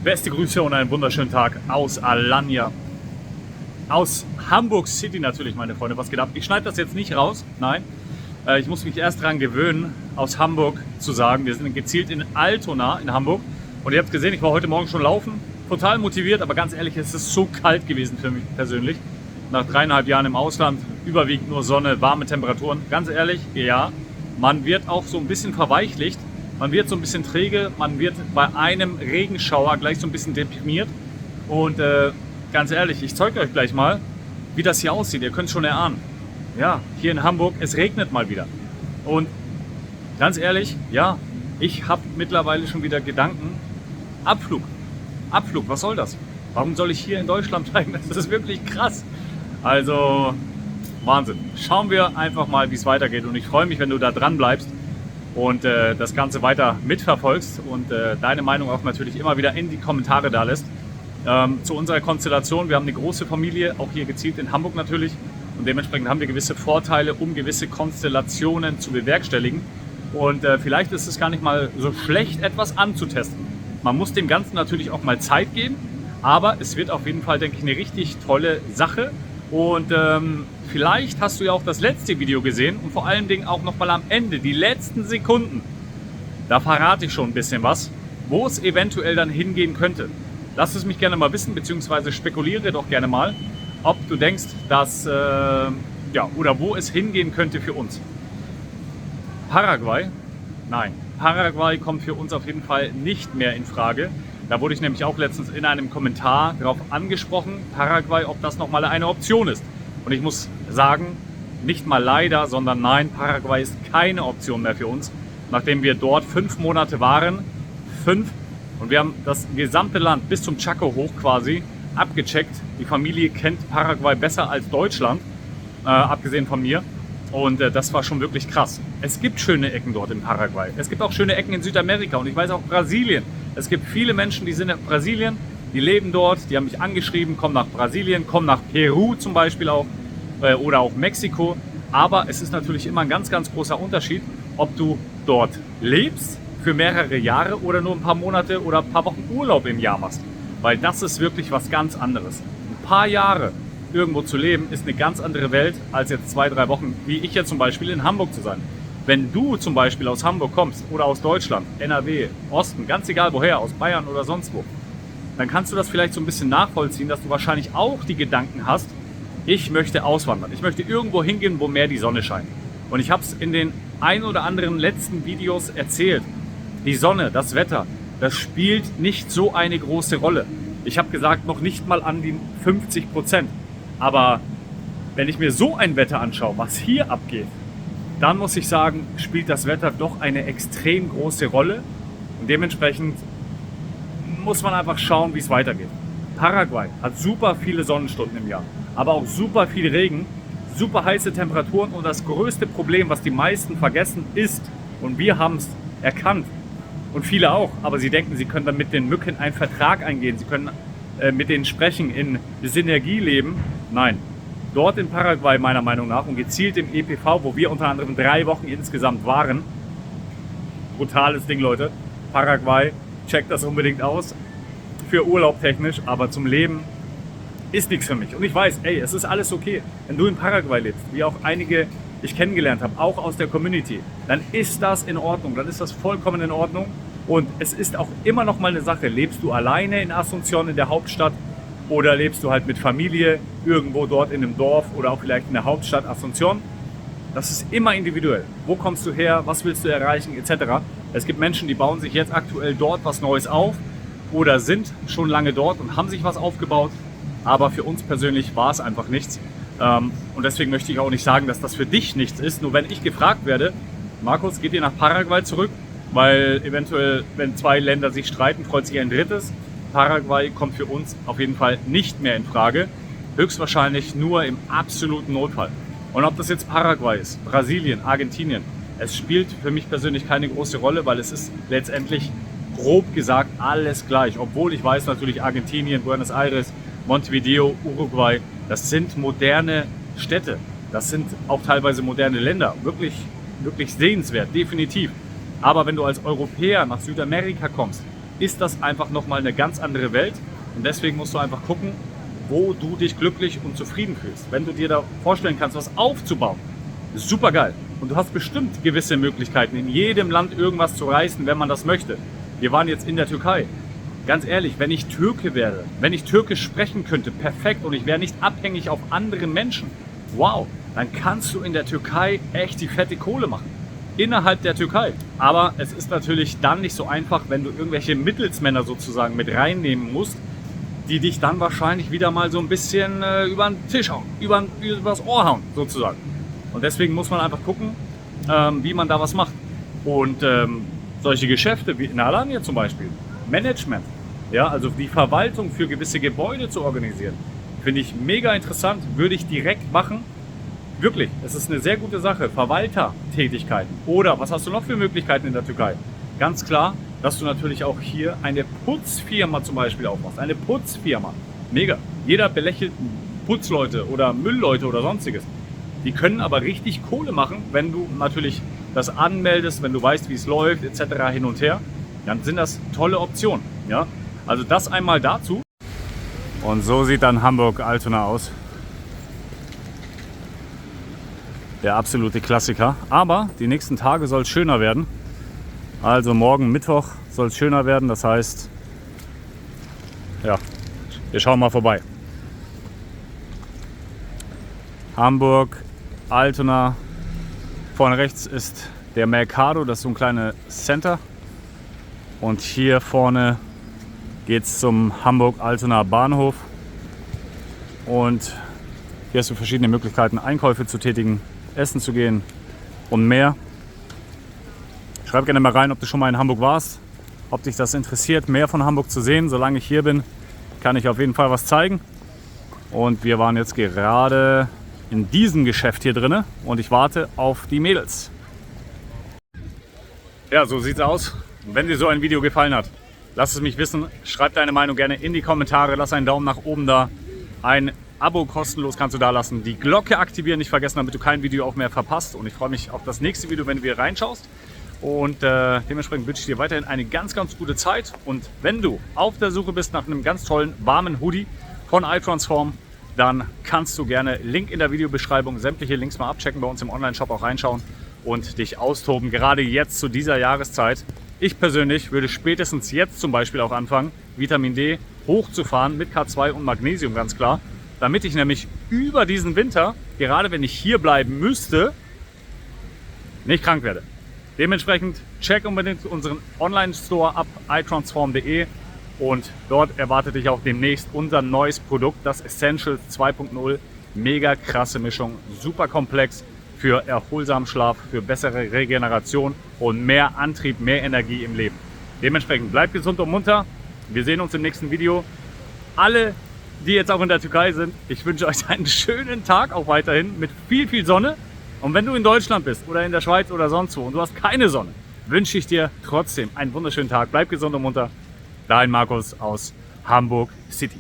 Beste Grüße und einen wunderschönen Tag aus Alanya. Aus Hamburg City natürlich, meine Freunde. Was geht ab? Ich schneide das jetzt nicht raus, nein. Ich muss mich erst daran gewöhnen, aus Hamburg zu sagen. Wir sind gezielt in Altona in Hamburg. Und ihr habt gesehen, ich war heute Morgen schon laufen. Total motiviert, aber ganz ehrlich, es ist so kalt gewesen für mich persönlich. Nach 3,5 Jahren im Ausland, überwiegend nur Sonne, warme Temperaturen. Ganz ehrlich, ja, man wird auch so ein bisschen verweichlicht. Man wird so ein bisschen träge, man wird bei einem Regenschauer gleich so ein bisschen deprimiert. Und ganz ehrlich, ich zeige euch gleich mal, wie das hier aussieht. Ihr könnt es schon erahnen. Ja, hier in Hamburg, es regnet mal wieder. Und ganz ehrlich, ja, ich habe mittlerweile schon wieder Gedanken. Abflug, was soll das? Warum soll ich hier in Deutschland bleiben? Das ist wirklich krass. Also, Wahnsinn. Schauen wir einfach mal, wie es weitergeht. Und ich freue mich, wenn du da dran bleibst und das Ganze weiter mitverfolgst und deine Meinung auch natürlich immer wieder in die Kommentare da lässt. Zu unserer Konstellation, wir haben eine große Familie, auch hier gezielt in Hamburg natürlich, und dementsprechend haben wir gewisse Vorteile, um gewisse Konstellationen zu bewerkstelligen. Und vielleicht ist es gar nicht mal so schlecht, etwas anzutesten. Man muss dem Ganzen natürlich auch mal Zeit geben, aber es wird auf jeden Fall, denke ich, eine richtig tolle Sache. Und vielleicht hast du ja auch das letzte Video gesehen und vor allen Dingen auch nochmal am Ende, die letzten Sekunden. Da verrate ich schon ein bisschen was, wo es eventuell dann hingehen könnte. Lass es mich gerne mal wissen, beziehungsweise spekuliere doch gerne mal, ob du denkst, dass, ja, oder wo es hingehen könnte für uns. Paraguay? Nein, Paraguay kommt für uns auf jeden Fall nicht mehr in Frage. Da wurde ich nämlich auch letztens in einem Kommentar darauf angesprochen, Paraguay, ob das nochmal eine Option ist. Und ich muss sagen, nicht mal leider, sondern nein, Paraguay ist keine Option mehr für uns. Nachdem wir dort 5 Monate waren, 5, und wir haben das gesamte Land bis zum Chaco hoch quasi abgecheckt. Die Familie kennt Paraguay besser als Deutschland, abgesehen von mir. Und das war schon wirklich krass. Es gibt schöne Ecken dort in Paraguay. Es gibt auch schöne Ecken in Südamerika und ich weiß auch Brasilien. Es gibt viele Menschen, die sind in Brasilien, die leben dort, die haben mich angeschrieben, kommen nach Brasilien, kommen nach Peru zum Beispiel auch oder auch Mexiko. Aber es ist natürlich immer ein ganz, ganz großer Unterschied, ob du dort lebst für mehrere Jahre oder nur ein paar Monate oder ein paar Wochen Urlaub im Jahr machst. Weil das ist wirklich was ganz anderes. Ein paar Jahre irgendwo zu leben, ist eine ganz andere Welt, als jetzt 2, 3 Wochen, wie ich jetzt zum Beispiel in Hamburg zu sein. Wenn du zum Beispiel aus Hamburg kommst oder aus Deutschland, NRW, Osten, ganz egal woher, aus Bayern oder sonst wo, dann kannst du das vielleicht so ein bisschen nachvollziehen, dass du wahrscheinlich auch die Gedanken hast, ich möchte auswandern, ich möchte irgendwo hingehen, wo mehr die Sonne scheint. Und ich habe es in den ein oder anderen letzten Videos erzählt, die Sonne, das Wetter, das spielt nicht so eine große Rolle. Ich habe gesagt, noch nicht mal an die 50%. Aber wenn ich mir so ein Wetter anschaue, was hier abgeht, dann muss ich sagen, spielt das Wetter doch eine extrem große Rolle. Und dementsprechend muss man einfach schauen, wie es weitergeht. Paraguay hat super viele Sonnenstunden im Jahr, aber auch super viel Regen, super heiße Temperaturen. Und das größte Problem, was die meisten vergessen, ist, und wir haben es erkannt, und viele auch, aber sie denken, sie können dann mit den Mücken einen Vertrag eingehen, sie können mit denen sprechen, in Synergie leben. Nein, dort in Paraguay meiner Meinung nach und gezielt im EPV, wo wir unter anderem 3 Wochen insgesamt waren. Brutales Ding, Leute. Paraguay, checkt das unbedingt aus. Für Urlaub technisch, aber zum Leben ist nichts für mich. Und ich weiß, ey, es ist alles okay. Wenn du in Paraguay lebst, wie auch einige ich kennengelernt habe, auch aus der Community, dann ist das in Ordnung, dann ist das vollkommen in Ordnung. Und es ist auch immer noch mal eine Sache, lebst du alleine in Asunción, in der Hauptstadt, oder lebst du halt mit Familie irgendwo dort in einem Dorf oder auch vielleicht in der Hauptstadt Asunción. Das ist immer individuell. Wo kommst du her, was willst du erreichen, etc. Es gibt Menschen, die bauen sich jetzt aktuell dort was Neues auf oder sind schon lange dort und haben sich was aufgebaut. Aber für uns persönlich war es einfach nichts. Und deswegen möchte ich auch nicht sagen, dass das für dich nichts ist. Nur wenn ich gefragt werde, Markus, geht ihr nach Paraguay zurück? Weil eventuell, wenn 2 Länder sich streiten, freut sich ein drittes. Paraguay kommt für uns auf jeden Fall nicht mehr in Frage. Höchstwahrscheinlich nur im absoluten Notfall. Und ob das jetzt Paraguay ist, Brasilien, Argentinien, es spielt für mich persönlich keine große Rolle, weil es ist letztendlich grob gesagt alles gleich. Obwohl ich weiß natürlich Argentinien, Buenos Aires, Montevideo, Uruguay, das sind moderne Städte. Das sind auch teilweise moderne Länder. Wirklich, wirklich sehenswert, definitiv. Aber wenn du als Europäer nach Südamerika kommst, ist das einfach nochmal eine ganz andere Welt. Und deswegen musst du einfach gucken, wo du dich glücklich und zufrieden fühlst. Wenn du dir da vorstellen kannst, was aufzubauen, ist super geil. Und du hast bestimmt gewisse Möglichkeiten, in jedem Land irgendwas zu reißen, wenn man das möchte. Wir waren jetzt in der Türkei. Ganz ehrlich, wenn ich Türke wäre, wenn ich Türkisch sprechen könnte, perfekt, und ich wäre nicht abhängig auf andere Menschen, wow, dann kannst du in der Türkei echt die fette Kohle machen. Innerhalb der Türkei. Aber es ist natürlich dann nicht so einfach, wenn du irgendwelche Mittelsmänner sozusagen mit reinnehmen musst, die dich dann wahrscheinlich wieder mal so ein bisschen über den Tisch hauen, übers Ohr hauen sozusagen. Und deswegen muss man einfach gucken, wie man da was macht. Und solche Geschäfte wie in Alanya zum Beispiel, Management, ja, also die Verwaltung für gewisse Gebäude zu organisieren, finde ich mega interessant, würde ich direkt machen. Wirklich, es ist eine sehr gute Sache. Verwaltertätigkeiten. Oder was hast du noch für Möglichkeiten in der Türkei? Ganz klar, dass du natürlich auch hier eine Putzfirma zum Beispiel aufmachst. Eine Putzfirma. Mega. Jeder belächelt Putzleute oder Müllleute oder sonstiges. Die können aber richtig Kohle machen, wenn du natürlich das anmeldest, wenn du weißt, wie es läuft, etc. hin und her. Dann sind das tolle Optionen. Ja? Also das einmal dazu. Und so sieht dann Hamburg-Altona aus. Der absolute Klassiker. Aber die nächsten Tage soll es schöner werden. Also morgen Mittwoch soll es schöner werden. Das heißt, ja, wir schauen mal vorbei. Hamburg, Altona. Vorne rechts ist der Mercado, das ist so ein kleines Center. Und hier vorne geht es zum Hamburg-Altona Bahnhof. Und hier hast du verschiedene Möglichkeiten, Einkäufe zu tätigen, essen zu gehen und mehr. Schreib gerne mal rein, ob du schon mal in Hamburg warst, ob dich das interessiert, mehr von Hamburg zu sehen. Solange ich hier bin, kann ich auf jeden Fall was zeigen. Und wir waren jetzt gerade in diesem Geschäft hier drin und ich warte auf die Mädels. Ja, so sieht's aus. Wenn dir so ein Video gefallen hat, lass es mich wissen. Schreib deine Meinung gerne in die Kommentare. Lass einen Daumen nach oben da. Ein Abo kostenlos kannst du da lassen. Die Glocke aktivieren nicht vergessen, damit du kein Video auch mehr verpasst. Und ich freue mich auf das nächste Video, wenn du wieder reinschaust. Und dementsprechend wünsche ich dir weiterhin eine ganz, ganz gute Zeit. Und wenn du auf der Suche bist nach einem ganz tollen, warmen Hoodie von iTransform, dann kannst du gerne Link in der Videobeschreibung, sämtliche Links mal abchecken, bei uns im Online-Shop auch reinschauen und dich austoben. Gerade jetzt zu dieser Jahreszeit. Ich persönlich würde spätestens jetzt zum Beispiel auch anfangen, Vitamin D hochzufahren mit K2 und Magnesium, ganz klar. Damit ich nämlich über diesen Winter, gerade wenn ich hier bleiben müsste, nicht krank werde. Dementsprechend check unbedingt unseren Online-Store ab, iTransform.de, und dort erwartet dich auch demnächst unser neues Produkt, das Essentials 2.0. Mega krasse Mischung, super komplex für erholsamen Schlaf, für bessere Regeneration und mehr Antrieb, mehr Energie im Leben. Dementsprechend bleibt gesund und munter. Wir sehen uns im nächsten Video. Alle, die jetzt auch in der Türkei sind, ich wünsche euch einen schönen Tag auch weiterhin mit viel, viel Sonne. Und wenn du in Deutschland bist oder in der Schweiz oder sonst wo und du hast keine Sonne, wünsche ich dir trotzdem einen wunderschönen Tag. Bleib gesund und munter. Dein Markus aus Hamburg City.